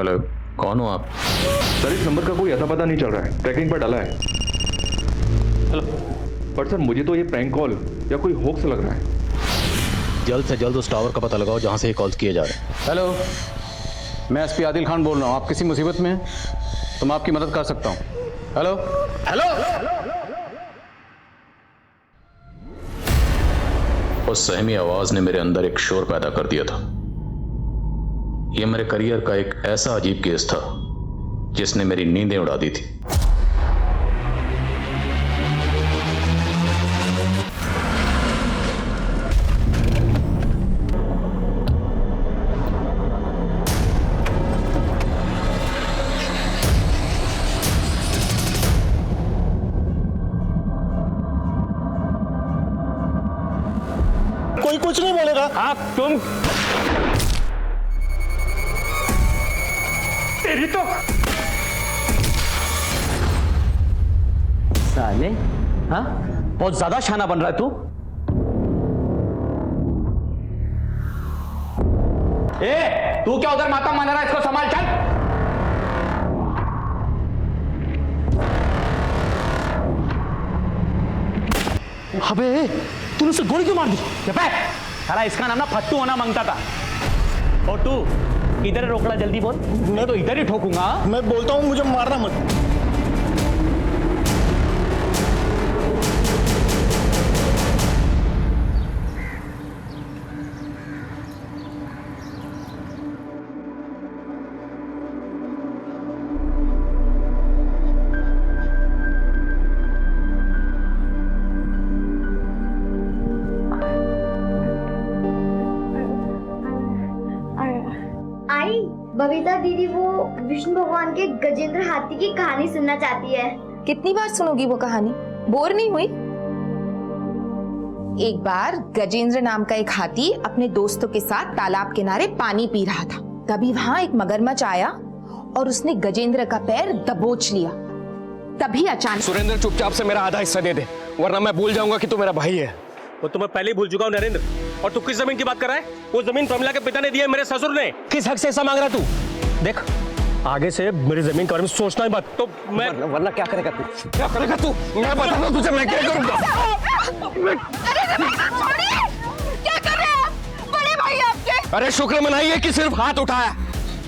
Hello, कौन हो आप? सर इस नंबर का कोई अता पता नहीं चल रहा है, ट्रैकिंग पर डाला है। हेलो। पर सर मुझे तो ये प्रैंक कॉल या कोई होक्स लग रहा है। जल्द से जल्द उस टावर का पता लगाओ जहां से ये कॉल्स किए जा रहे हैं। हेलो, मैं एसपी आदिल खान बोल रहा हूँ। आप किसी मुसीबत में हैं तो मैं आपकी मदद कर सकता हूँ। Hello hello. उस सहमी आवाज ने मेरे अंदर एक शोर पैदा कर दिया था। यह मेरे करियर का एक ऐसा अजीब केस था जिसने मेरी नींदें उड़ा दी थी। कोई कुछ नहीं बोलेगा। आप तुम तेरी तो साले, हाँ बहुत ज्यादा शाना बन रहा है तू। तू क्या उधर माता मान रहा है? इसको संभाल, चल। अबे तूने उसे गोली क्यों मार दी? साला इसका नाम ना फट्टू होना मांगता था। और तू इधर रोकड़ा, जल्दी बोल। मैं तो इधर ही ठोकूंगा। मैं बोलता हूँ मुझे मारना मत। बबीता दीदी वो विष्णु भगवान के गजेंद्र हाथी की कहानी सुनना चाहती है। कितनी बार सुनोगी वो कहानी? बोर नहीं हुई? एक बार गजेंद्र नाम का एक हाथी अपने दोस्तों के साथ तालाब किनारे पानी पी रहा था। तभी वहां एक मगरमच्छ आया और उसने गजेंद्र का पैर दबोच लिया। तभी अचानक सुरेंद्र चुपचाप से मेरा आधा हिस्सा दे दे, वरना मैं भूल जाऊंगा कि तू मेरा भाई है। वो तो मैं पहले ही भूल चुका हूँ नरेंद्र। और तू किस जमीन की बात कर रहा है? वो जमीन प्रमिला के पिता ने दी है, मेरे ससुर ने। किस हक से ऐसा मांग रहा तू? देख, आगे से मेरी जमीन के बारे में सोचना ही मत। तो मैं वरना क्या करेगा तू? क्या करेगा तू? मैं बताता हूँ तुझे मैं क्या करूंगा। क्या कर रहे हैं बड़े भाई आपके? अरे शुक्र मनाइए कि सिर्फ हाथ उठाया,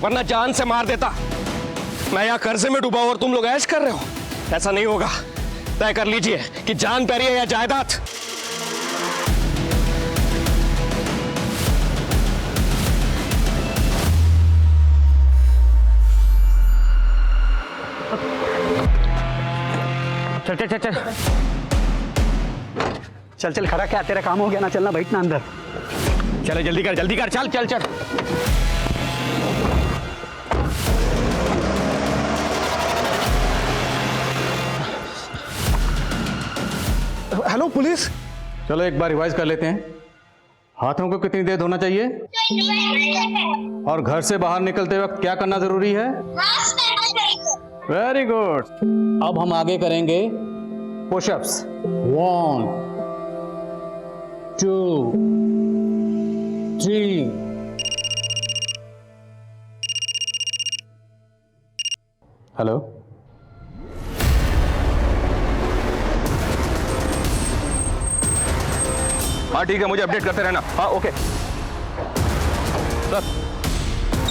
वरना जान से मार देता। मैं यहाँ कर्जे में डूबा और तुम लोग ऐश कर रहे हो। ऐसा नहीं होगा। तय कर लीजिए कि जान प्यारी है या जायदाद। चल चल चल चल चल चल, खड़ा क्या तेरा काम हो गया ना? चलना, बैठना अंदर। चले जल्दी कर, जल्दी कर, चल चल चल। Hello police. चलो एक बार रिवाइज कर लेते हैं। हाथों को कितनी देर धोना चाहिए और घर से बाहर निकलते वक्त क्या करना जरूरी है? Very good. अब हम आगे करेंगे पुशअप्स। 1 2 3। हेलो, हाँ ठीक है, मुझे अपडेट करते रहना। हाँ ओके।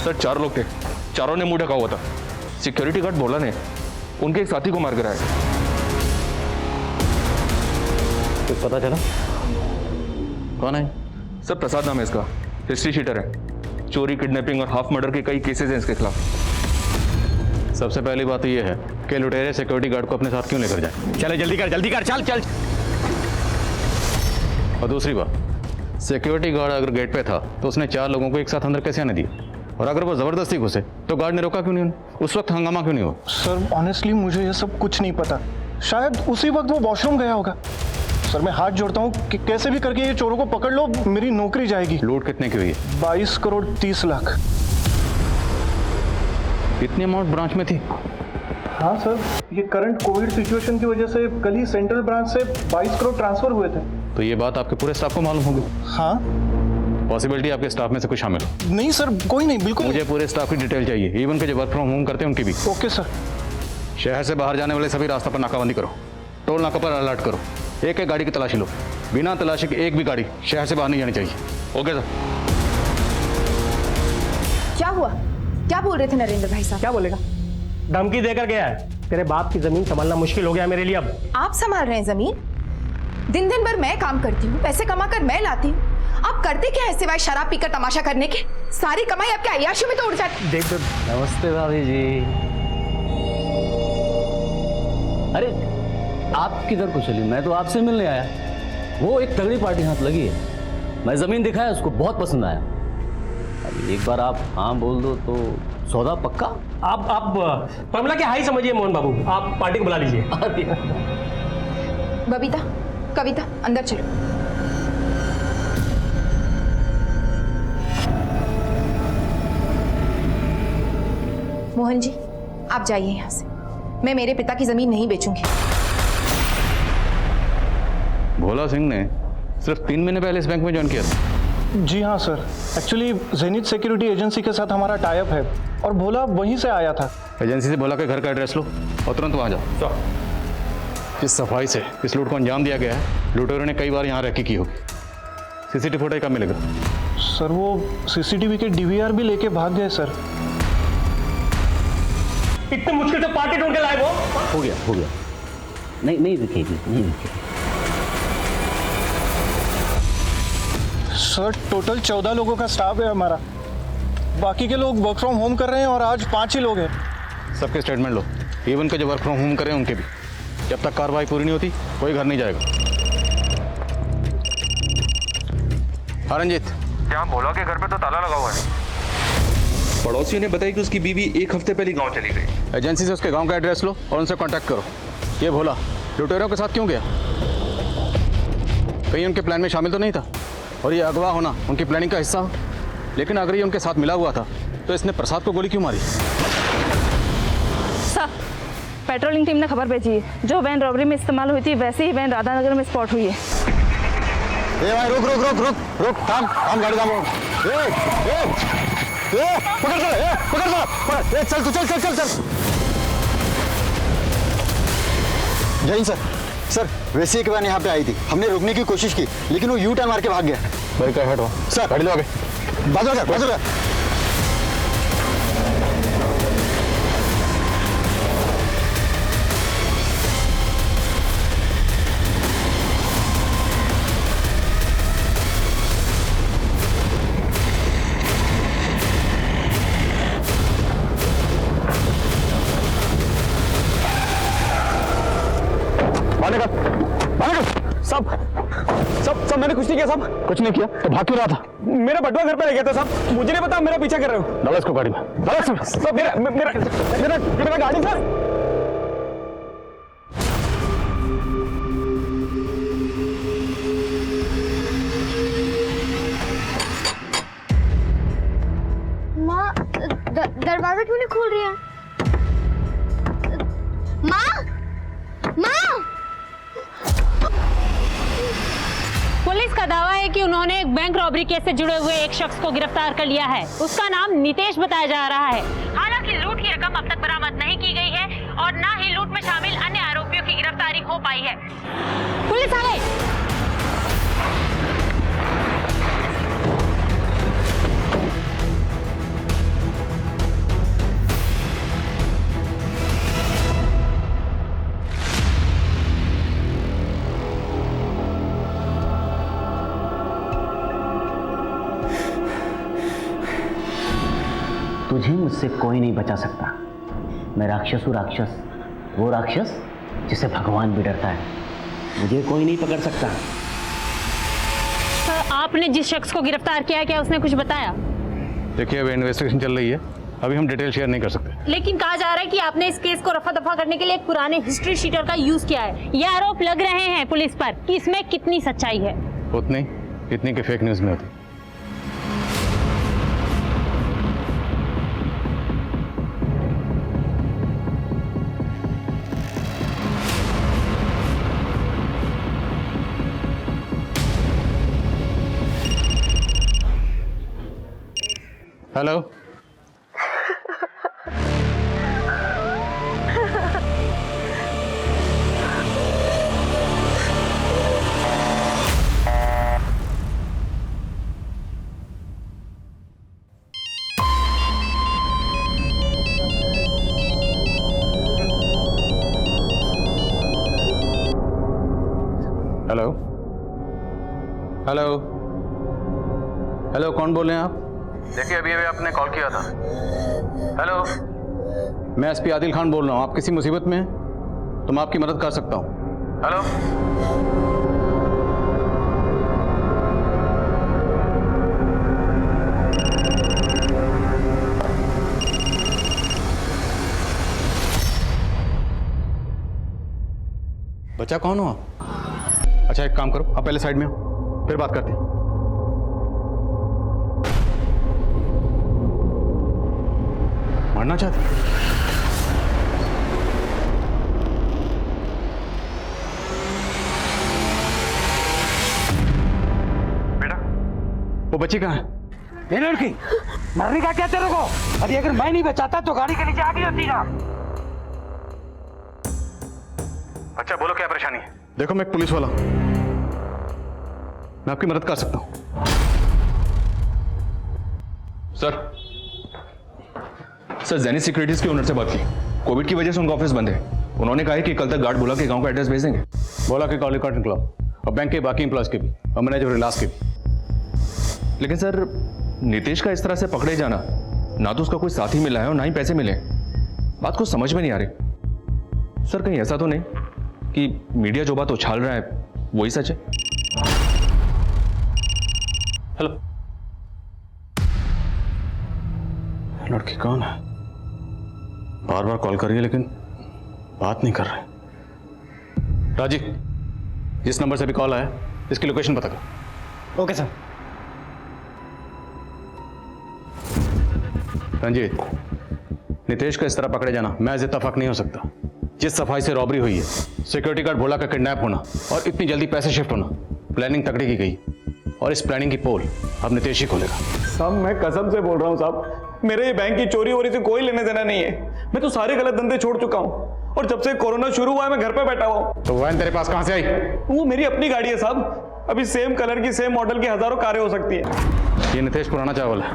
सर 4 लोग थे, चारों ने मुंह ढका हुआ था। सिक्योरिटी गार्ड बोला ने उनके एक साथी को मार गिराया। कुछ पता चला? कौन है? सर प्रसाद नाम है इसका, हिस्ट्री शीटर है। चोरी, किडनैपिंग और हाफ मर्डर के कई केसेस हैं इसके खिलाफ। सबसे पहली बात तो यह है कि लुटेरे सिक्योरिटी गार्ड को अपने साथ क्यों लेकर जाए? चले जल्दी कर, जल्दी कर, चल चल। और दूसरी बात, सिक्योरिटी गार्ड अगर गेट पे था तो उसने 4 लोगों को एक साथ अंदर कैसे आने दिया? और अगर वो जबरदस्ती घुसे तो गार्ड ने रोका क्यों नहीं? उस वक्त हंगामा क्यों नहीं हुआ? सर ऑनेस्टली मुझे ये सब कुछ नहीं पता। शायद उसी वक्त वो वॉशरूम गया होगा। सर मैं हाथ जोड़ता हूँ कि कैसे भी करके ये चोरों को पकड़ लो, मेरी नौकरी जाएगी। लूट कितने की हुई है? 22 करोड़ 30 लाख। इतनी अमाउंट ब्रांच में थी? हाँ सर, ये करंट कोविड सिचुएशन की वजह से कल ही सेंट्रल ब्रांच से 22 करोड़ ट्रांसफर हुए थे। तो ये बात आपके पूरे स्टाफ को मालूम होगी? हाँ पॉसिबिलिटी आपके स्टाफ में से कुछ शामिल हो। नहीं सर, कोई नहीं, बिल्कुल मुझे पूरे स्टाफ की डिटेल चाहिए, इवन के जो वर्क फ्रॉम होम करते हैं उनकी भी। Okay sir. शहर से बाहर जाने वाले सभी रास्ता पर नाकाबंदी करो, टोल नाका पर अलर्ट करो, एक एक गाड़ी की तलाशी लो, बिना तलाशी के एक भी गाड़ी शहर से बाहर नहीं जानी चाहिए। Okay sir. क्या हुआ? क्या बोल रहे थे नरेंद्र भाई साहब? क्या बोलेगा? धमकी देकर गया है, तेरे बाप की जमीन संभालना मुश्किल हो गया मेरे लिए अब। आप संभाल रहे हैं जमीन? दिन दिन भर मैं काम करती हूँ, पैसे कमाकर मैं लाती हूँ, आप करते क्या है सिवाय शराब पीकर तमाशा करने के? सारी कमाई आपके अय्याशी में तो उड़ जाती। देख तो। नमस्ते भाभी जी। अरे आप किधर को चली? मैं तो आपसे मिलने आया। वो एक तगड़ी पार्टी हाथ लगी है, मैं जमीन दिखाया, उसको बहुत पसंद आया। अब एक बार आप हाँ बोल दो तो सौदा पक्का। आप प्रमिला के हाई समझिए मोहन बाबू, आप पार्टी को बुला लीजिए। बबीता, कविता, अंदर चलो। मोहन जी, आप जाइए यहां से। मैं मेरे पिता की जमीन नहीं बेचूंगी। भोला सिंह ने सिर्फ 3 महीने पहले इस बैंक में ज्वाइन किया था। जी हाँ sir, actually zenith security agency के साथ हमारा टाई अप है और भोला वहीं से आया था। एजेंसी से भोला के घर का एड्रेस लो और तुरंत वहां जाओ। इस सफाई से इस लूट को अंजाम दिया गया है। लुटेरों ने कई बार यहाँ रैकी की होगी। सीसीटीवी फुटेज कब मिलेगा? सर वो सीसीटीवी के डीवीआर भी लेके भाग गए सर। इतने मुश्किल से पार्टी ढूंढ के लाए वो। हो गया। नहीं दिखेगी, नहीं दिखेगी। सर टोटल 14 लोगों का स्टाफ है हमारा, बाकी के लोग वर्क फ्रॉम होम कर रहे हैं और आज 5 ही लोग हैं। सबके स्टेटमेंट लो, इवन के जो वर्क फ्रॉम होम करें उनके भी। जब तक कार्रवाई पूरी नहीं होती कोई घर नहीं जाएगा। हाँ रंजीत, यहाँ भोला के घर पे तो ताला लगा हुआ है। पड़ोसियों ने बताया कि उसकी बीवी 1 हफ्ते पहले गांव चली गई। एजेंसी से उसके गांव का एड्रेस लो और उनसे कांटेक्ट करो। ये भोला लुटेरों के साथ क्यों गया? कहीं उनके प्लान में शामिल तो नहीं था? और ये अगवा होना उनकी प्लानिंग का हिस्सा हो? लेकिन अगर ये उनके साथ मिला हुआ था तो इसने प्रसाद को गोली क्यों मारी? सर, पेट्रोलिंग टीम ने खबर भेजी है, जो वैन रॉबरी में इस्तेमाल हुई थी वैसे ही वैन राधानगर में स्पॉट हुई है। ए भाई रुक, थाम गाड़ी थाम। पकड़ चल। जय सर। सर वैसे एक वैन यहाँ पे आई थी, हमने रोकने की कोशिश की लेकिन वो यू टर्न मार के भाग गया। बैरिकेड हटो सर गाड़ी लो आगे। बाजू। सब मैंने कुछ नहीं किया साहब। कुछ नहीं किया तो भाग क्यों रहा था? मेरा बटुआ घर पे रह गया था साहब, मुझे नहीं पता मेरा पीछा कर रहे हो। डालो इसको गाड़ी में। सब मेरा गाड़ी सर। माँ दरवाजा क्यों नहीं खोल रही है? माँ पुलिस का दावा है कि उन्होंने एक बैंक रॉबरी केस से जुड़े हुए एक शख्स को गिरफ्तार कर लिया है। उसका नाम नितेश बताया जा रहा है। हालांकि लूट की रकम अब तक बरामद नहीं की गई है और न ही लूट में शामिल अन्य आरोपियों की गिरफ्तारी हो पाई है। पुलिस आ गई। तुझे मुझसे कोई नहीं बचा सकता। मैं राक्षस हूँ, राक्षस। वो राक्षस जिसे भगवान भी डरता है। मुझे कोई नहीं पकड़ सकता। सर, आपने जिस शख्स को गिरफ्तार किया है, क्या उसने कुछ बताया? देखिए अभी इन्वेस्टिगेशन चल रही है, अभी हम डिटेल शेयर नहीं कर सकते। लेकिन कहा जा रहा है कि आपने इस केस को रफा दफा करने के लिए एक पुराने हिस्ट्री शीटर का यूज किया है। ये आरोप लग रहे हैं पुलिस पर कि इसमें कितनी सच्चाई है? उतनी इतनी के फेक न्यूज में होती। हेलो। हेलो हेलो हेलो, कौन बोल रहे हैं आप? देखिए अभी अभी आपने कॉल किया था। हेलो, मैं एसपी आदिल खान बोल रहा हूँ। आप किसी मुसीबत में हैं तो मैं आपकी मदद कर सकता हूँ। हेलो, बच्चा कौन हो आप? अच्छा एक काम करो, आप पहले साइड में हो, फिर बात करते हैं। मरना चाहते? बेटा, वो बच्ची कहाँ है? ये लड़की मरने का क्या तेरे को? अरे अगर मैं नहीं बचाता तो गाड़ी के नीचे आ गई होती ना। अच्छा बोलो क्या परेशानी है? देखो मैं एक पुलिस वाला हूं, मैं आपकी मदद कर सकता हूं। सर जेनिथ सिक्योरिटीज के ओनर से बात की। कोविड की वजह से उनका ऑफिस बंद है। उन्होंने कहा है कि कल तक गार्ड बोला के गांव का एड्रेस भेज देंगे। बोला कि कॉल रिकॉर्ड निकलाओ और बैंक के बाकी एम्प्लॉयज के भी और मैनेजर रिलास के भी। लेकिन सर नितेश का इस तरह से पकड़े जाना, ना तो उसका कोई साथी मिला है और ना ही पैसे मिले। बात को समझ में नहीं आ रही। सर कहीं ऐसा तो नहीं कि मीडिया जो बात उछाल रहा है वही सच है? हेलो, लड़की कौन है? बार बार कॉल कर रही है लेकिन बात नहीं कर रहे। राजीव, जिस नंबर से भी कॉल आया इसकी लोकेशन पता कर। Okay sir. रंजीत, नितेश का इस तरह पकड़े जाना महज इत्तेफाक नहीं हो सकता। जिस सफाई से रॉबरी हुई है, सिक्योरिटी गार्ड भोला का किडनैप होना और इतनी जल्दी पैसे शिफ्ट होना, प्लानिंग तगड़ी की गई और इस प्लानिंग की पोल अब नितेश ही खोलेगा। साहब मैं कसम से बोल रहा हूँ साहब, मेरे ये बैंक की चोरी वोरी से कोई लेने देना नहीं है। मैं तो सारे गलत धंधे छोड़ चुका हूँ और जब से कोरोना शुरू हुआ है मैं घर पे बैठा हुआ हूँ। तो वैन तेरे पास कहां से आई? वो मेरी अपनी गाड़ी है साहब। अभी सेम कलर की सेम मॉडल की हजारों कारें हो सकती है। ये नितेश पुराना चावल है,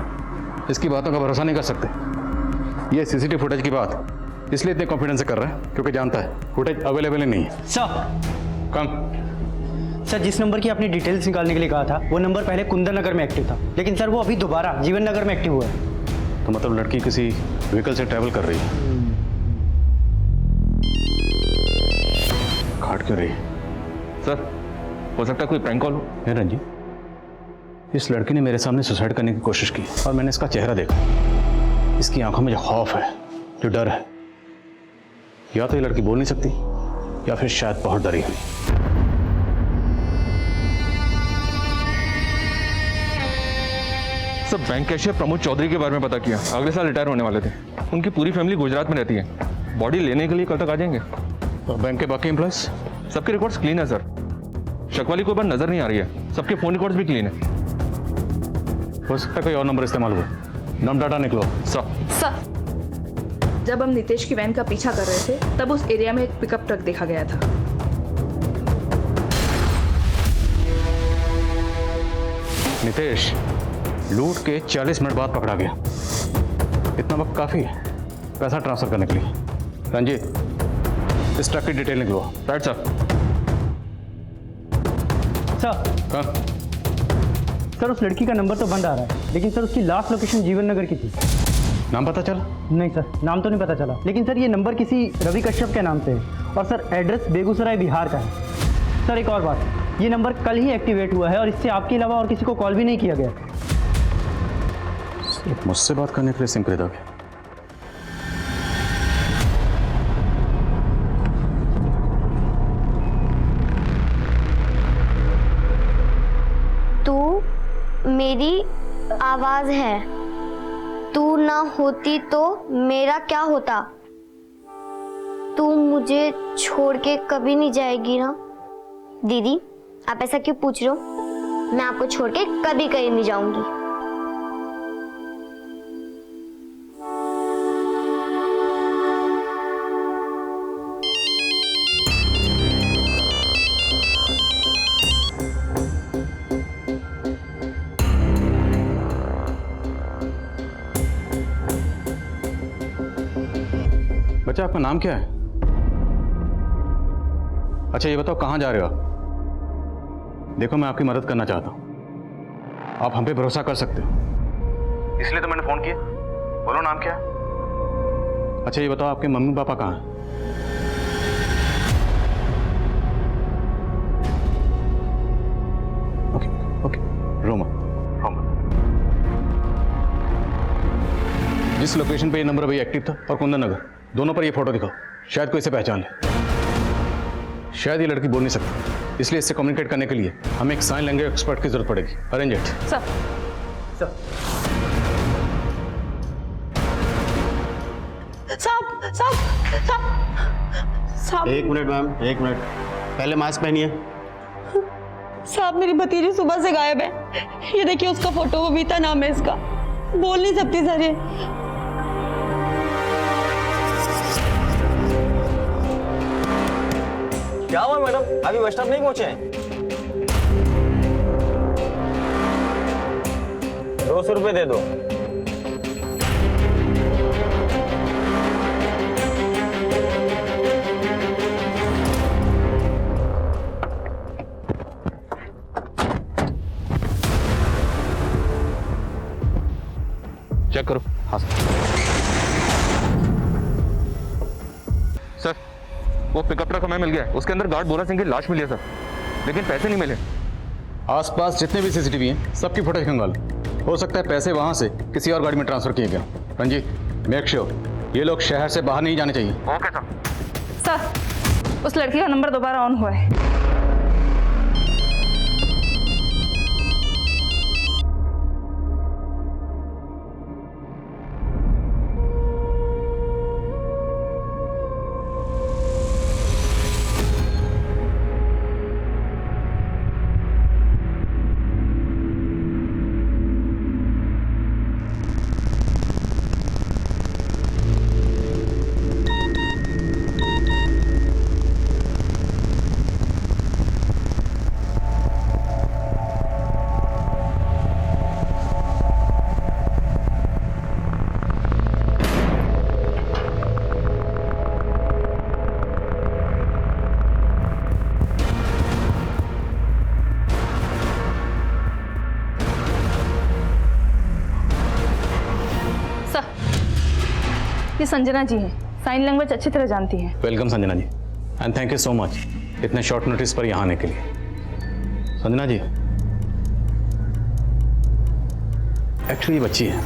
इसकी बातों का भरोसा नहीं कर सकते। ये सीसीटीवी फुटेज की बात इसलिए इतने कॉन्फिडेंस से कर रहा है क्योंकि जानता है फुटेज अवेलेबल ही नहीं है। सर कम। सर जिस नंबर की आपने डिटेल्स निकालने के लिए कहा था वो नंबर पहले कुंदन नगर में एक्टिव था, लेकिन सर वो अभी दोबारा जीवन नगर में एक्टिव हुआ है। तो मतलब लड़की किसी व्हीकल से ट्रैवल कर रही है। खाट क्यों रही है? सर हो सकता है कोई प्रैंक कॉल हो। रंजी, इस लड़की ने मेरे सामने सुसाइड करने की कोशिश की और मैंने इसका चेहरा देखा। इसकी आंखों में जो खौफ है, जो डर है, या तो ये लड़की बोल नहीं सकती या फिर शायद बहुत डरी हुई। सब बैंक कैशियर प्रमोद चौधरी के बारे में पता किया। अगले साल रिटायर होने वाले थे। उनकी पूरी फैमिली गुजरात में रहती है। बॉडी लेने के लिए कल तक आ जाएंगे। और बैंक के बाकी एम्प्लॉयज? सबके रिकॉर्ड्स क्लीन है सर। शक वाली कोई बात नजर नहीं आ रही है। सबके फोन रिकॉर्ड्स भी क्लीन है। हो सकता है कोई और नंबर इस्तेमाल हुआ। नम डाटा निकलो। सर, जब हम नितेश की वैन का पीछा कर रहे थे तब उस एरिया में एक पिकअप ट्रक देखा गया था। नितेश लूट के 40 मिनट बाद पकड़ा गया। इतना वक्त काफी है पैसा ट्रांसफर करने के लिए। रंजीत, इस ट्रक की डिटेल निकलो। Right sir. सर सर उस लड़की का नंबर तो बंद आ रहा है, लेकिन सर उसकी लास्ट लोकेशन जीवन नगर की थी। नाम पता चला? नहीं सर, नाम तो नहीं पता चला, लेकिन सर ये नंबर किसी रवि कश्यप के नाम से है और सर एड्रेस बेगूसराय बिहार का है। सर एक और बात, ये नंबर कल ही एक्टिवेट हुआ है और इससे आपके अलावा और किसी को कॉल भी नहीं किया गया। सिर्फ मुझसे बात करने के लिए सिम खरीदा गया। तू मेरी आवाज है, तू ना होती तो मेरा क्या होता? तू मुझे छोड़ के कभी नहीं जाएगी ना? दीदी आप ऐसा क्यों पूछ रहे हो? मैं आपको छोड़ के कभी कहीं नहीं जाऊंगी। बच्चा आपका नाम क्या है? अच्छा ये बताओ कहाँ जा रहे हो आप? देखो मैं आपकी मदद करना चाहता हूँ, आप हम पे भरोसा कर सकते हो, इसलिए तो मैंने फोन किया। बोलो नाम क्या है? अच्छा ये बताओ आपके मम्मी पापा कहाँ हैं? ओके ओके, रोमा जिस लोकेशन पे ये नंबर अभी एक्टिव था और कुंदन नगर, दोनों पर ये फोटो दिखाओ, शायद कोई इसे पहचान ले। शायद ये लड़की बोल नहीं सकती, इसलिए इससे कम्युनिकेट करने के लिए हमें एक साइन लैंग्वेज एक्सपर्ट की जरूरत पड़ेगी। Arrange it. सर साहब साहब साहब साहब एक मिनट मैम, एक मिनट, पहले मास्क पहनिए। साहब मेरी भतीजी सुबह से गायब है। ये देखिए उसका फोटो, वो बीता नाम है इसका। बोल नहीं सकती सर ये। क्या हुआ मैडम, अभी बस स्टॉप नहीं पहुंचे हैं? 200 रुपये दे दो। चेक करो। हाँ सर, वो पिकअप ट्रक हमें मिल गया है, उसके अंदर गार्ड बोरा सिंह की लाश मिली है सर, लेकिन पैसे नहीं मिले। आसपास जितने भी सीसीटीवी हैं सबकी फुटेज खंगालो, हो सकता है पैसे वहां से किसी और गाड़ी में ट्रांसफर किए गए। रंजीत मेक श्योर ये लोग शहर से बाहर नहीं जाने चाहिए। Okay sir. सर उस लड़की का नंबर दोबारा ऑन हुआ है। ये संजना जी हैं, साइन लैंग्वेज अच्छी तरह जानती हैं। Welcome Sanjana ji, and thank you so much इतने शॉर्ट नोटिस पर यहाँ आने के लिए। संजना जी एक्चुअली ये बच्ची है,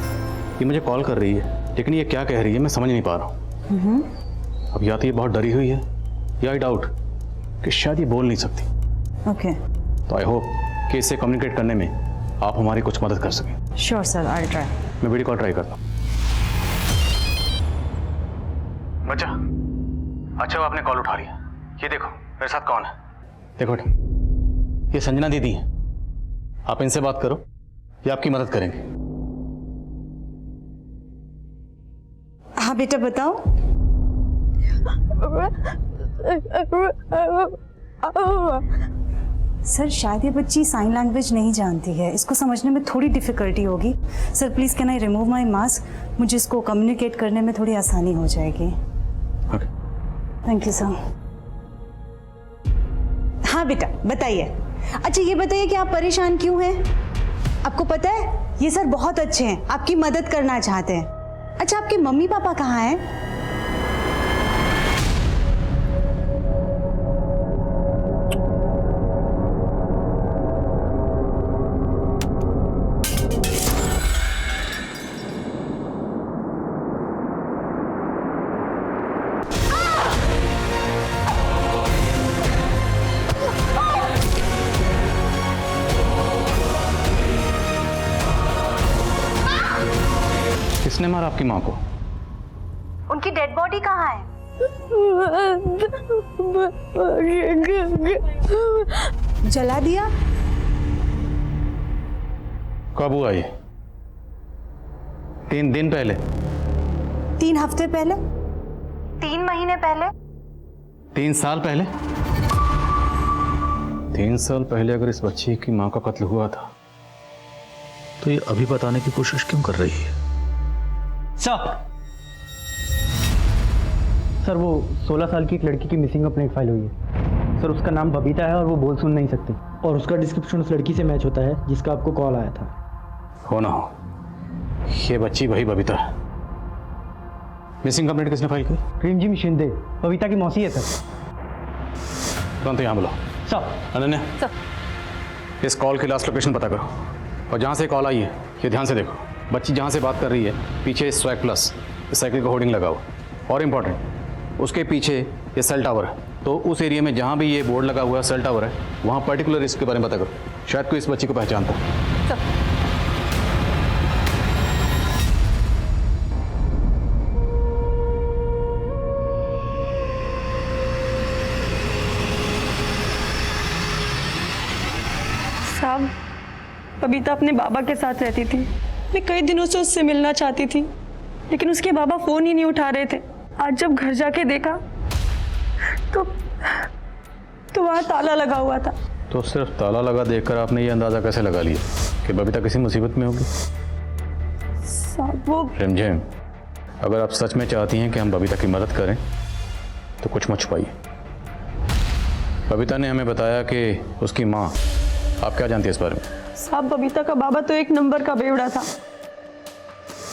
ये मुझे कॉल कर रही है, लेकिन ये क्या कह रही है मैं समझ नहीं पा रहा हूँ। अब या तो ये बहुत डरी हुई है या आई डाउट कि शायद ये बोल नहीं सकती। ओके, तो आई होप कि इससे कम्युनिकेट करने में आप हमारी कुछ मदद कर सकें। Sure sir, I try. मैं वीडियो कॉल ट्राई करता हूँ। बच्चा, अच्छा वो आपने कॉल उठा लिया। ये देखो मेरे साथ कौन है, देखो बेटा, ये संजना दीदी है। आप इनसे बात करो, ये आपकी मदद करेंगे। हाँ बेटा बताओ। सर शायद ये बच्ची साइन लैंग्वेज नहीं जानती है, इसको समझने में थोड़ी डिफिकल्टी होगी। Sir please can I remove my mask, मुझे इसको कम्युनिकेट करने में थोड़ी आसानी हो जाएगी। Okay, thank you sir. हाँ बेटा बताइए। अच्छा ये बताइए कि आप परेशान क्यों हैं? आपको पता है ये सर बहुत अच्छे हैं, आपकी मदद करना चाहते हैं। अच्छा आपके मम्मी पापा कहाँ हैं? किसने मारा आपकी माँ को? उनकी डेड बॉडी कहाँ है? जला दिया? कब हुआ ये? 3 दिन पहले? 3 हफ्ते पहले? 3 महीने पहले? 3 साल पहले? 3 साल पहले अगर इस बच्ची की माँ का कत्ल हुआ था तो ये अभी बताने की कोशिश क्यों कर रही है? सर सर वो 16 साल की एक लड़की की मिसिंग कंप्लेंट फाइल हुई है सर। उसका नाम बबीता है और वो बोल सुन नहीं सकती, और उसका डिस्क्रिप्शन उस लड़की से मैच होता है जिसका आपको कॉल आया था। हो ना हो, ये बच्ची वही बबीता है। मिसिंग कंप्लेंट किसने फाइल की? रिमझिम शिंदे, बबीता की मौसी है सर। तुरंत यहाँ बुलाओ। सर। अनन्या, इस कॉल की लास्ट लोकेशन पता करो, और जहाँ से कॉल आई है ये ध्यान से देखो। बच्ची जहाँ से बात कर रही है पीछे स्वैग प्लस इस साइकिल का होर्डिंग लगा हुआ, और इम्पॉर्टेंट उसके पीछे ये सेल टावर है। तो उस एरिया में जहाँ भी ये बोर्ड लगा हुआ है सेल टावर है, वहाँ पर्टिकुलर इसके बारे में पता करो। शायद कोई इस बच्ची को पहचानता है। साहब, बबीता अपने बाबा के साथ रहती थी। मैं कई दिनों से उससे मिलना चाहती थी, लेकिन उसके बाबा फोन ही नहीं उठा रहे थे। आज जब घर जाके देखा तो वहाँ ताला लगा हुआ था। तो सिर्फ ताला लगा देखकर आपने ये अंदाज़ा कैसे लगा लिया कि बबीता किसी मुसीबत में होगी? साहब वो रिमझिम, अगर आप सच में चाहती हैं कि हम बबीता की मदद करें तो कुछ मत छुपाइए। बबीता ने हमें बताया कि उसकी माँ, आप क्या जानती है इस बारे में? साहब, बबीता का बाबा तो एक नंबर का बेवड़ा था।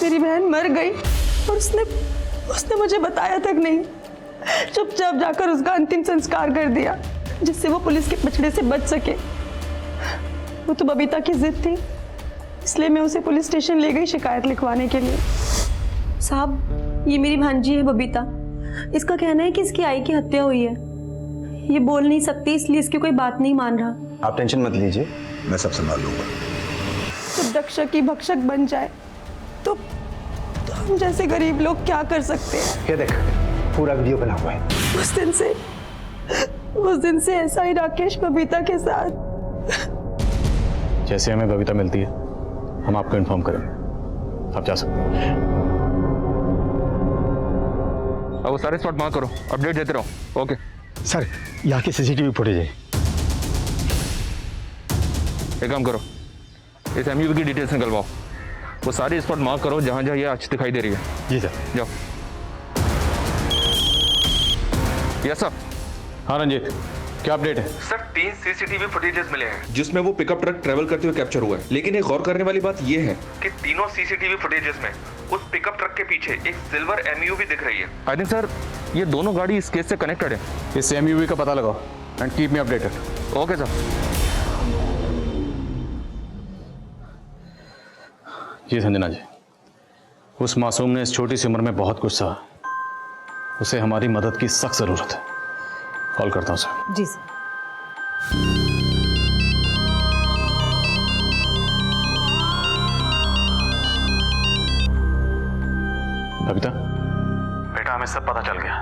मेरी बहन मर गई और उसने मुझे बताया तक नहीं। चुपचाप जाकर उसका अंतिम संस्कार कर दिया, जिससे वो पुलिस के पछड़े से बच सके। वो तो बबीता की जिद थी, इसलिए मैं उसे पुलिस स्टेशन ले गई शिकायत लिखवाने के लिए। साहब, ये मेरी भांजी है बबीता। इसका कहना है कि इसकी आई की हत्या हुई है। ये बोल नहीं सकती, इसलिए इसकी कोई बात नहीं मान रहा। आप टेंशन मत लीजिए, मैं सब संभाल लूंगा। जब रक्षक ही भक्षक बन जाए तो हम जैसे गरीब लोग क्या कर सकते हैं? ये देख, पूरा वीडियो बना हुआ है। उस दिन से ऐसा ही राकेश बबीता के साथ। जैसे हमें बबीता मिलती है हम आपको इन्फॉर्म करेंगे। आप जा सकते हैं। अब वो सारे स्पॉट मार्क करो, अपडेट देते रहो। ओके सर, यहाँ की सीसीटीवी फुटेज है। एक काम करो, इस एमयूवी की डिटेल्स निकलवाओ। वो सारी स्पॉट मार्क करो जहाँ जहाँ ये आज दिखाई दे रही है। जी सर। जाओ। Yes sir. हाँ रंजीत, क्या अपडेट है? सर 3 सीसीटीवी फुटेजेस मिले हैं जिसमें वो पिकअप ट्रक ट्रेवल करते हुए कैप्चर हुआ है। लेकिन एक गौर करने वाली बात ये है कि तीनों सीसीटीवी फुटेजेस में उस पिकअप ट्रक के पीछे एक सिल्वर एमयूवी दिख रही है। आई थिंक सर ये दोनों गाड़ी इस केस से कनेक्टेड है। इस एमयूवी का पता लगाओ and keep me updated. Okay sir. जी संजना जी, उस मासूम ने इस छोटी सी उम्र में बहुत कुछ सहा। उसे हमारी मदद की सख्त जरूरत है। कॉल करता हूँ सर। जी सर। बबीता, बेटा हमें सब पता चल गया।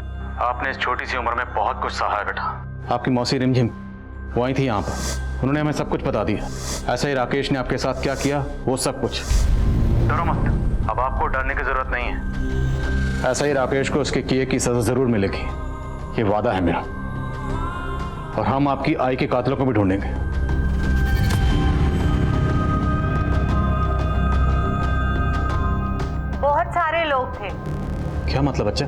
आपने इस छोटी सी उम्र में बहुत कुछ सहा है बेटा। आपकी मौसी रिमझिम वो आई थी यहाँ पर, उन्होंने हमें सब कुछ बता दिया। ऐसा ही राकेश ने आपके साथ क्या किया वो सब कुछ। डरो मत, अब आपको डरने की जरूरत नहीं है। ऐसा ही राकेश को उसके किए की सजा जरूर मिलेगी, ये वादा है मेरा। और हम आपकी आई के कातिलों को भी ढूंढेंगे। बहुत सारे लोग थे। क्या मतलब बच्चा?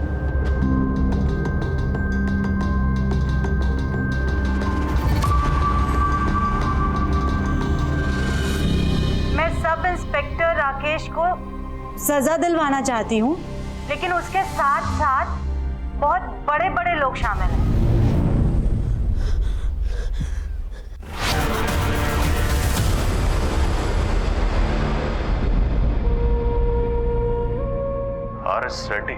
मैं सब इंस्पेक्टर राकेश को सजा दिलवाना चाहती हूँ, लेकिन उसके साथ साथ बहुत बड़े बड़े लोग शामिल हैं। RS Reddy,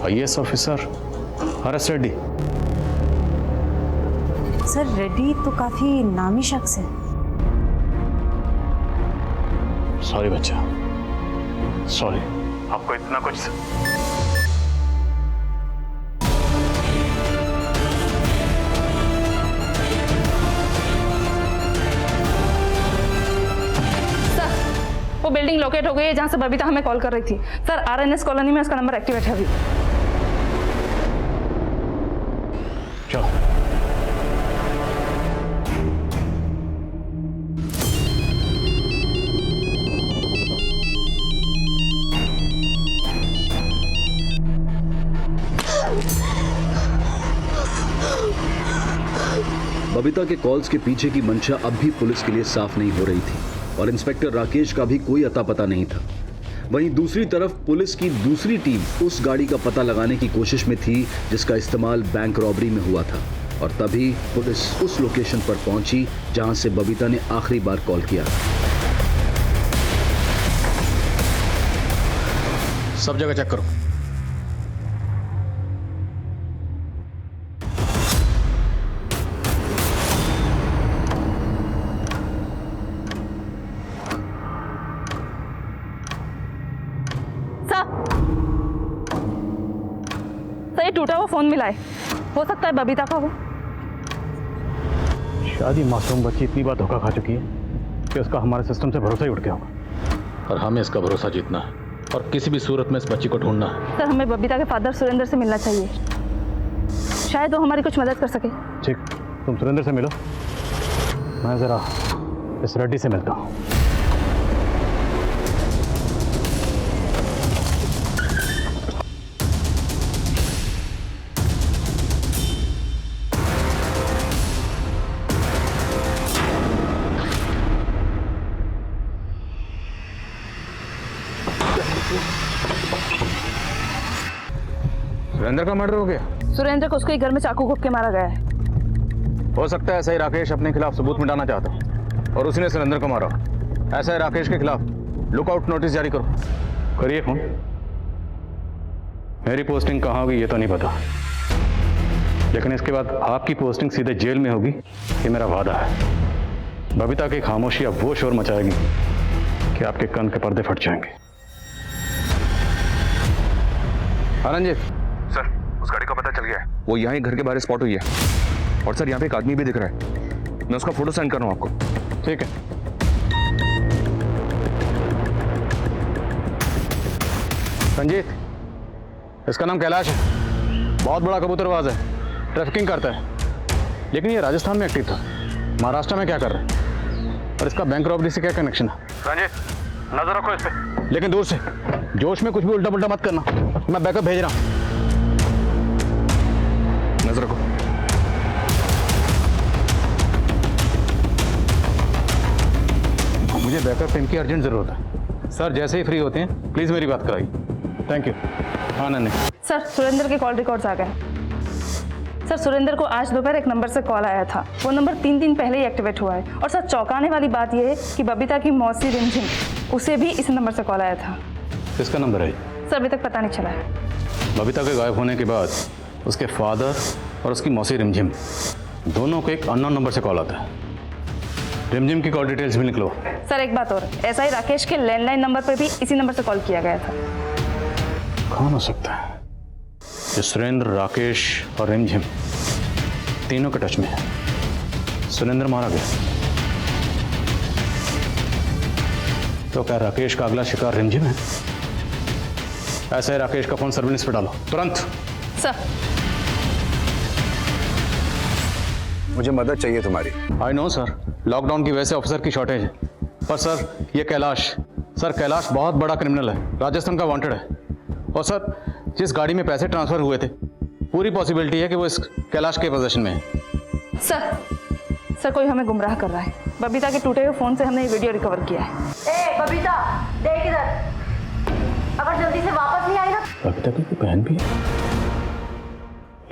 IAS officer RS Reddy. Sir Reddy तो काफी नामी शख्स है। सॉरी बच्चा, सॉरी। आपको इतना कुछ वो बिल्डिंग लोकेट हो गई है जहाँ से बबीता हमें कॉल कर रही थी। सर आरएनएस कॉलोनी में उसका नंबर एक्टिवेट है अभी। चलो। बबीता के कॉल्स के पीछे की मंशा अब भी पुलिस के लिए साफ नहीं हो रही थी और इंस्पेक्टर राकेश का भी कोई अता पता नहीं था। वहीं दूसरी तरफ पुलिस की दूसरी टीम उस गाड़ी का पता लगाने की कोशिश में थी जिसका इस्तेमाल बैंक रॉबरी में हुआ था और तभी पुलिस उस लोकेशन पर पहुंची जहां से बबीता ने आखिरी बार कॉल किया। सब जगह चेक करो। सर ये टूटा हुआ फोन मिला है, हो सकता है बबीता का हो। शादी मासूम बच्ची इतनी बार धोखा खा चुकी है कि उसका हमारे सिस्टम से भरोसा ही उठ गया होगा। और हमें इसका भरोसा जीतना है और किसी भी सूरत में इस बच्ची को ढूंढना है। सर हमें बबीता के फादर सुरेंद्र से मिलना चाहिए, शायद वो हमारी कुछ मदद कर सके। ठीक, तुम सुरेंद्र से मिलो, मैं ज़रा इस रेड्डी से मिलता हूँ। सुरेंद्र का मर्डर हो गया? सुरेंद्र को उसके घर में चाकू घोंप के मारा गया है। हो सकता है ऐसा ही राकेश अपने खिलाफ सबूत मिटाना चाहता और उसने सुरेंद्र को मारा। ऐसा है राकेश के खिलाफ लुकआउट नोटिस जारी करो। करिए फोन। मेरी पोस्टिंग कहाँ होगी ये तो नहीं पता, लेकिन इसके बाद आपकी पोस्टिंग सीधे जेल में होगी, ये मेरा वादा है। बबीता की खामोशी अब वो शोर मचाएगी कि आपके कान के पर्दे फट जाएंगे। आनंद जी। सर उस गाड़ी का पता चल गया है, वो यहाँ ही घर के बाहर स्पॉट हुई है। और सर यहाँ पे एक आदमी भी दिख रहा है, मैं उसका फोटो सेंड कर रहा हूँ आपको। ठीक है। संजीत, इसका नाम कैलाश है, बहुत बड़ा कबूतरबाज है, ट्रैफिकिंग करता है, लेकिन ये राजस्थान में एक्टिव था। महाराष्ट्र में क्या कर रहा है और इसका बैंक रॉबरी से क्या कनेक्शन है? संजीत नजर रखो इस पे, लेकिन दूर से, जोश में कुछ भी उल्टा पुल्टा मत करना, मैं बैकअप भेज रहा हूँ। नजर रखो। मुझे बैकअप टीम की अर्जेंट जरूरत है। सर जैसे ही फ्री होते हैं प्लीज मेरी बात कराइए। Thank you. हाँ नन्हे। सर सुरेंद्र के कॉल रिकॉर्ड्स आ गए। सर सुरेंद्र को आज दोपहर एक नंबर से कॉल आया था, वो नंबर 3 दिन पहले ही एक्टिवेट हुआ है। और सर चौंकाने वाली बात यह है कि बबीता की मौसी रिमझिम, उसे भी इस नंबर से कॉल आया था। किसका नंबर है? सर अभी तक पता नहीं चला है। बबीता के गायब होने के बाद उसके फादर और उसकी मौसी रिमझिम दोनों को एक अननोन नंबर से कॉल आता है। रिमझिम की कॉल डिटेल्स भी निकलो। सर एक बात और, ऐसा ही राकेश के लैंडलाइन नंबर पर भी इसी नंबर से कॉल किया गया था। कौन हो सकता है? सुरेंद्र, राकेश और रिमझिम तीनों के टच में है। सुरेंद्र मारा गया तो क्या राकेश का अगला शिकार रिमझिम है? ऐसा है, राकेश का फोन सर्विलेंस पे डालो तुरंत। सर मुझे मदद चाहिए तुम्हारी। आई नो सर, लॉकडाउन की वजह से ऑफिसर की शॉर्टेज है, पर सर ये कैलाश, सर कैलाश बहुत बड़ा क्रिमिनल है, राजस्थान का वांटेड है। और सर जिस गाड़ी में पैसे ट्रांसफर हुए थे, पूरी पॉसिबिलिटी है कि वो इस कैलाश के पोजीशन में है। सर कोई हमें गुमराह कर रहा है। बबीता के टूटे हुए फोन से हमने ये वीडियो रिकवर किया है। ए बबीता देख इधर, अगर जल्दी से वापस नहीं आई ना। बबीता की बहन भी है,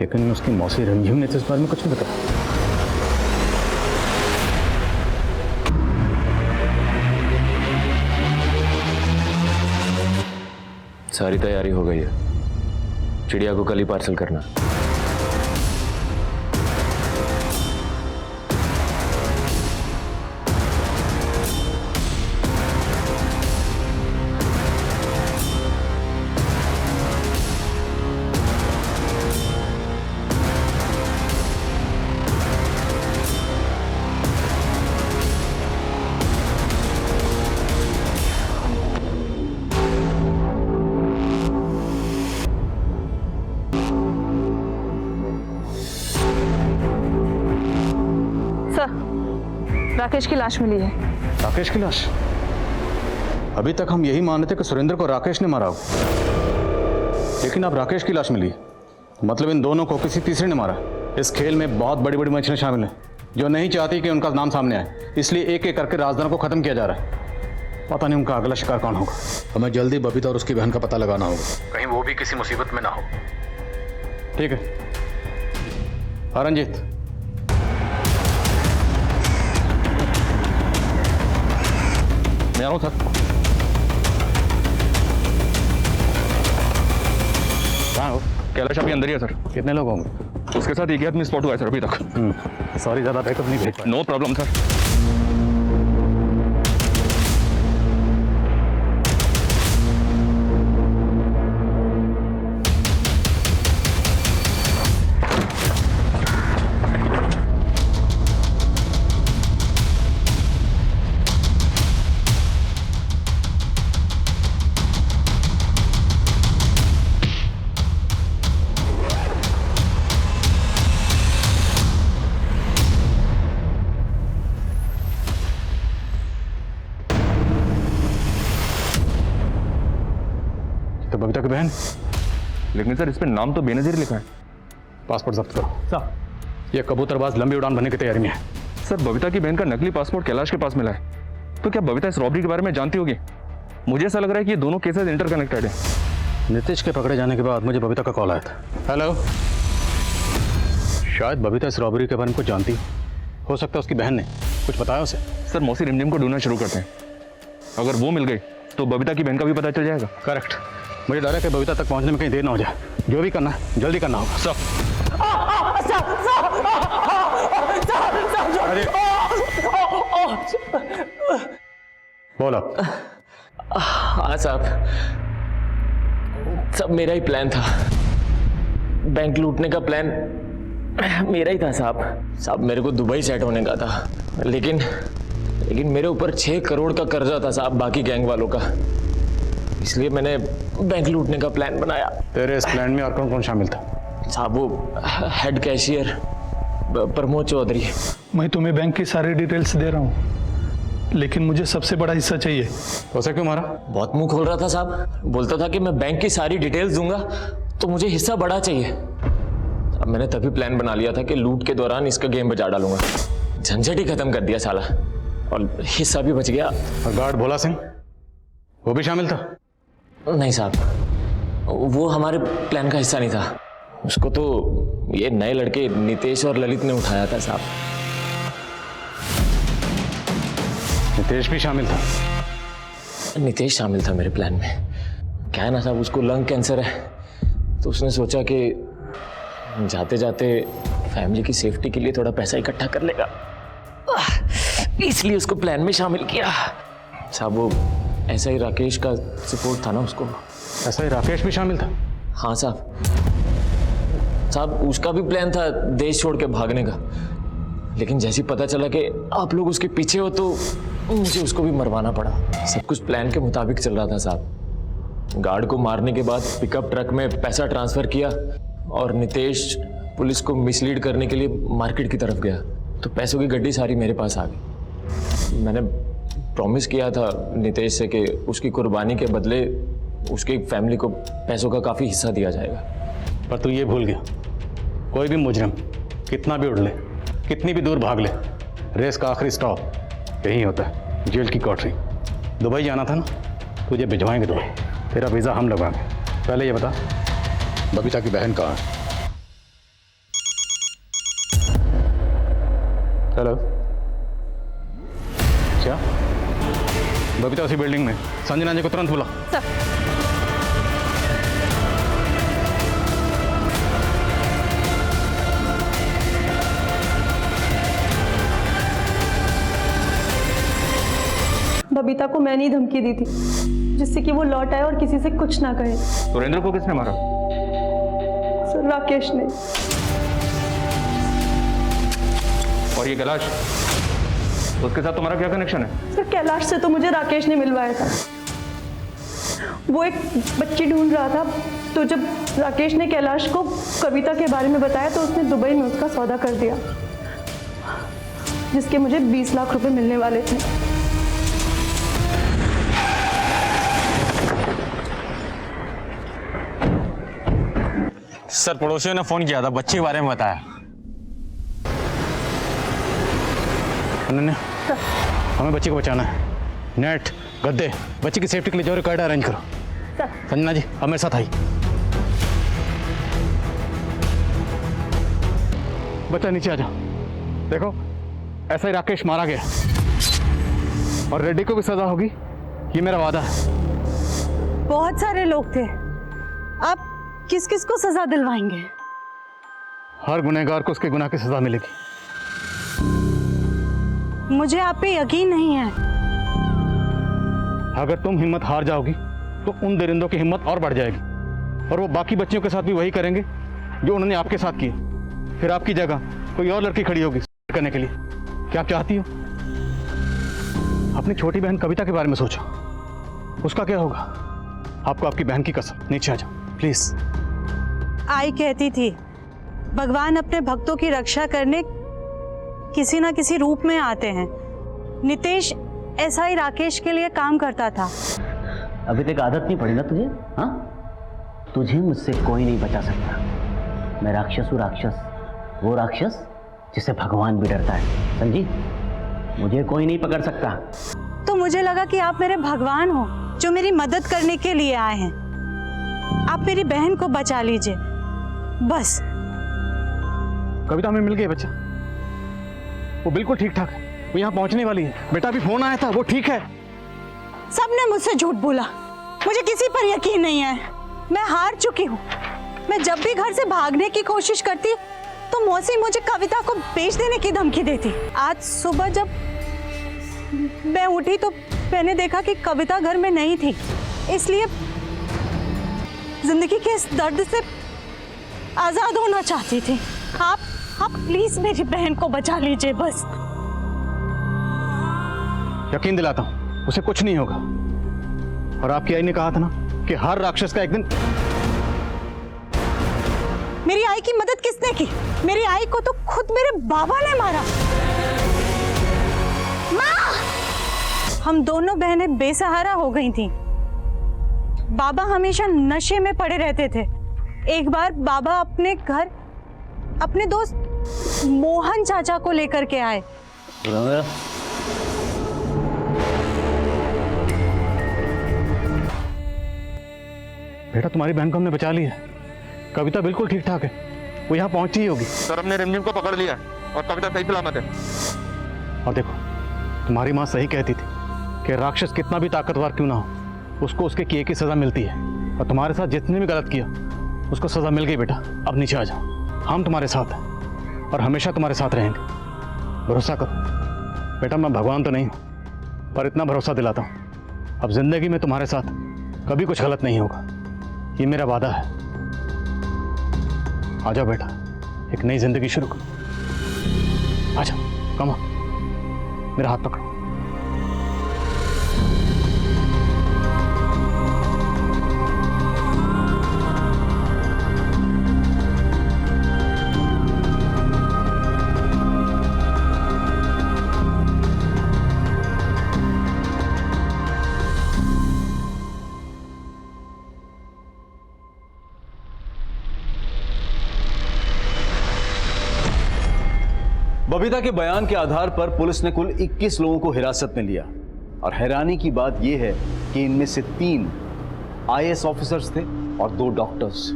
लेकिन उसकी मौसी रिमझिम ने तो इस बारे में कुछ नहीं बताया। सारी तैयारी हो गई है, चिड़िया को कल ही पार्सल करना। राकेश की लाश मिली है। राकेश की लाश? अभी तक हम यही मान रहे थे कि सुरेंद्र को राकेश ने मारा हो, लेकिन अब राकेश की लाश मिली, मतलब इन दोनों को किसी तीसरे ने मारा। इस खेल में बहुत बड़ी बड़ी मछलियां शामिल हैं। जो नहीं चाहती कि उनका नाम सामने आए, इसलिए एक एक करके राजदारों को खत्म किया जा रहा है। पता नहीं उनका अगला शिकार कौन होगा। हमें जल्दी बबीता और उसकी बहन का पता लगाना होगा, कहीं वो भी किसी मुसीबत में ना हो। ठीक है। हाँ रंजीत, मैं आ रहा हूँ सर। कहाँ हो? कैलाश अभी अंदर ही है सर। कितने लोग होंगे? उसके साथ एक ही आदमी स्पॉट हुआ है सर अभी तक। सॉरी, ज़्यादा बैकअप नहीं भेज पाया। No problem sir. तो बबीता की बहन। लेकिन सर इस पे नाम तो बेनजीर लिखा है। पासपोर्ट जब्त करो। सर ये कबूतरबाज लंबी उड़ान भरने की तैयारी में है। सर बबीता की बहन का नकली पासपोर्ट कैलाश के पास मिला है, तो क्या बबीता इस रॉबरी के बारे में जानती होगी? मुझे ऐसा लग रहा है कि ये दोनों केसेस इंटरकनेक्टेड है। नीतीश के पकड़े जाने के बाद मुझे बबीता का कॉल आया था। हेलो, शायद बबीता इस रॉबरी के बारे में कुछ जानती हो सकता है उसकी बहन ने कुछ बताया उसे। सर मौसी रिमझिम को ढूंढना शुरू करते हैं, अगर वो मिल गई तो बबीता की बहन का भी पता चल जाएगा। करेक्ट। मुझे डर है कि बबीता तक पहुंचने में कहीं देर ना हो जाए। जो भी करना है जल्दी करना होगा। सर बोलो। हाँ साहब, सब मेरा ही प्लान था। बैंक लूटने का प्लान मेरा ही था साहब। मेरे को दुबई सेट होने का था, लेकिन मेरे ऊपर 6 करोड़ का कर्जा था साहब बाकी गैंग वालों का, इसलिए मैंने बैंक लूटने का प्लान बनाया। तेरे इस प्लान में और कौन कौन शामिल था? साहब वो हेड कैशियर प्रमोद चौधरी। मैं तुम्हें बैंक की सारी डिटेल्स दे रहा हूँ, लेकिन मुझे सबसे बड़ा हिस्सा चाहिए। उसे क्यों मारा? बहुत मुंह खोल रहा था साहब, बोलता था कि मैं बैंक की सारी डिटेल्स दूंगा तो मुझे हिस्सा बड़ा चाहिए। अब मैंने तभी प्लान बना लिया था कि लूट के दौरान इसका गेम बजा डालूंगा। झंझट ही खत्म कर दिया साला, और हिस्सा भी बच गया। और गार्ड भोला सिंह, वो भी शामिल था? नहीं साहब, वो हमारे प्लान का हिस्सा नहीं था। उसको तो ये नए लड़के नितेश और ललित ने उठाया था साहब। नितेश भी शामिल था? नितेश शामिल था मेरे प्लान में। क्या है ना साहब, उसको लंग कैंसर है, तो उसने सोचा कि जाते जाते फैमिली की सेफ्टी के लिए थोड़ा पैसा इकट्ठा कर लेगा, इसलिए उसको प्लान में शामिल किया साहब। वो ऐसा ही राकेश का सपोर्ट था ना उसको। ऐसा ही राकेश भी शामिल था? हाँ साहब, उसका भी प्लान था देश छोड़ के भागने का, लेकिन जैसे ही पता चला कि आप लोग उसके पीछे हो तो मुझे उसको भी मरवाना पड़ा। सब कुछ प्लान के मुताबिक चल रहा था साहब। गार्ड को मारने के बाद पिकअप ट्रक में पैसा ट्रांसफर किया और नितेश पुलिस को मिसलीड करने के लिए मार्केट की तरफ गया, तो पैसों की गड्डी सारी मेरे पास आ गई। मैंने प्रॉमिस किया था नितेश से कि उसकी कुर्बानी के बदले उसकी फैमिली को पैसों का काफ़ी हिस्सा दिया जाएगा। पर तू ये भूल गया, कोई भी मुजरिम कितना भी उड़ ले, कितनी भी दूर भाग ले, रेस का आखिरी स्टॉप यही होता है, जेल की कोठरी। दुबई जाना था ना, तुझे भिजवाएंगे दुबई, तेरा वीज़ा हम लगवाएंगे। पहले ये बता, बबीता की बहन कहाँ है? हेलो, क्या बबीता उसी बिल्डिंग में? संजना जी को तुरंत बुला। बबीता को मैंने ही धमकी दी थी, जिससे कि वो लौट आए और किसी से कुछ ना कहे। सुरेंद्र को किसने मारा? सर राकेश ने। और ये कैलाश, उसके साथ तुम्हारा क्या कनेक्शन है? सर कैलाश से तो मुझे राकेश ने मिलवाया था। वो एक बच्ची ढूंढ रहा था, तो जब राकेश ने कैलाश को कविता के बारे में बताया तो उसने दुबई में उसका सौदा कर दिया, जिसके मुझे 20 लाख रुपए मिलने वाले थे। सर पड़ोसियों ने फोन किया था, बच्ची के बारे में बताया। अनन्या, हमें बच्ची को बचाना है। नेट, गद्दे, बच्ची की सेफ्टी के लिए जो रिक्वायर्ड अरेंज करो। संजना जी, अब मेरे साथ आई। बच्चा नीचे आ जाओ। देखो, ऐसा ही राकेश मारा गया और रेड्डी को भी सजा होगी, ये मेरा वादा है। बहुत सारे लोग थे, आप किस किस को सजा दिलवाएंगे? हर गुनहगार को उसके गुनाह की सजा मिलेगी। मुझे आप पे यकीन नहीं है। अगर तुम हिम्मत हार जाओगी तो उन दरिंदों की हिम्मत और बढ़ जाएगी और वो बाकी बच्चियों के साथ भी वही करेंगे जो उन्होंने आपके साथ किया। फिर आपकी जगह कोई और लड़की खड़ी होगी करने के लिए। क्या आप चाहती हो? अपनी छोटी बहन कविता के बारे में सोचो, उसका क्या होगा? आपको आपकी बहन की कसम, नीचे आ जाओ प्लीज। आई कहती थी भगवान अपने भक्तों की रक्षा करने किसी ना किसी रूप में आते हैं। नितेश ऐसा ही राकेश के लिए काम करता था। अभी तक आदत नहीं पड़ी ना तुझे? हाँ, तुझे मुझसे कोई नहीं बचा सकता। मैं राक्षस हूँ, राक्षस, वो राक्षस जिसे भगवान भी डरता है, समझी? मुझे कोई नहीं पकड़ सकता। तो मुझे लगा कि आप मेरे भगवान हो जो मेरी मदद करने के लिए आए हैं। आप मेरी बहन को बचा लीजिए बस। कविता हमें मिल गई बच्चा, वो बिल्कुल ठीक ठाक है, वो यहाँ पहुँचने वाली है। बेटा अभी फोन आया था, वो ठीक है। सबने मुझसे झूठ बोला, मुझे किसी पर यकीन नहीं है। मैं हार चुकी हूँ। मैं जब भी घर से भागने की कोशिश करती तो मौसी मुझे कविता को बेच देने की धमकी देती। आज सुबह जब मैं उठी तो मैंने देखा कि कविता घर में नहीं थी, इसलिए जिंदगी के इस दर्द से आजाद होना चाहती थी। आप प्लीज मेरी बहन को बचा लीजिए बस। यकीन दिलाता हूँ उसे कुछ नहीं होगा। और आपकी आई ने कहा था ना कि हर राक्षस का एक दिन। मेरी आई की मदद किसने की? मेरी आई को तो खुद मेरे बाबा ने मारा। माँ! हम दोनों बहनें बेसहारा हो गई थीं। बाबा हमेशा नशे में पड़े रहते थे। एक बार बाबा अपने घर अपने दोस्त मोहन चाचा को लेकर के आए। बेटा तुम्हारी बहन को हमने बचा लिया है। कविता बिल्कुल ठीक ठाक है, वो यहाँ पहुंचती ही होगी। सर हमने रिमझिम को पकड़ लिया और कविता सही सलामत है। और देखो तुम्हारी माँ सही कहती थी कि राक्षस कितना भी ताकतवर क्यों ना हो, उसको उसके किए की सजा मिलती है। और तुम्हारे साथ जितने भी गलत किया उसको सजा मिल गई। बेटा अब नीचे आ जाओ, हम तुम्हारे साथ हैं और हमेशा तुम्हारे साथ रहेंगे। भरोसा करो बेटा, मैं भगवान तो नहीं हूँ पर इतना भरोसा दिलाता हूँ, अब जिंदगी में तुम्हारे साथ कभी कुछ गलत नहीं होगा, ये मेरा वादा है। आ जाओ बेटा, एक नई जिंदगी शुरू करो। आ जाओ, कम मेरा हाथ पकड़ो। बबीता के बयान के आधार पर पुलिस ने कुल 21 लोगों को हिरासत में लिया और हैरानी की बात यह है कि इनमें से 3 आईएएस ऑफिसर्स थे और 2 डॉक्टर्स।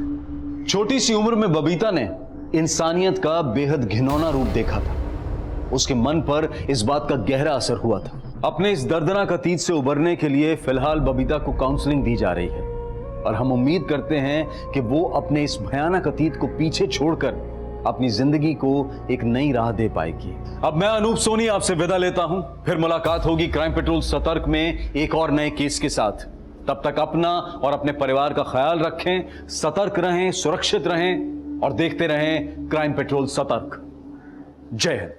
छोटी सी उम्र में बबीता ने इंसानियत का बेहद घिनौना रूप देखा था। उसके मन पर इस बात का गहरा असर हुआ था। अपने इस दर्दनाक अतीत से उबरने के लिए फिलहाल बबीता को काउंसलिंग दी जा रही है और हम उम्मीद करते हैं कि वो अपने इस भयानक अतीत को पीछे छोड़कर अपनी जिंदगी को एक नई राह दे पाएगी। अब मैं अनूप सोनी आपसे विदा लेता हूं, फिर मुलाकात होगी क्राइम पेट्रोल सतर्क में एक और नए केस के साथ। तब तक अपना और अपने परिवार का ख्याल रखें, सतर्क रहें, सुरक्षित रहें और देखते रहें क्राइम पेट्रोल सतर्क। जय हिंद।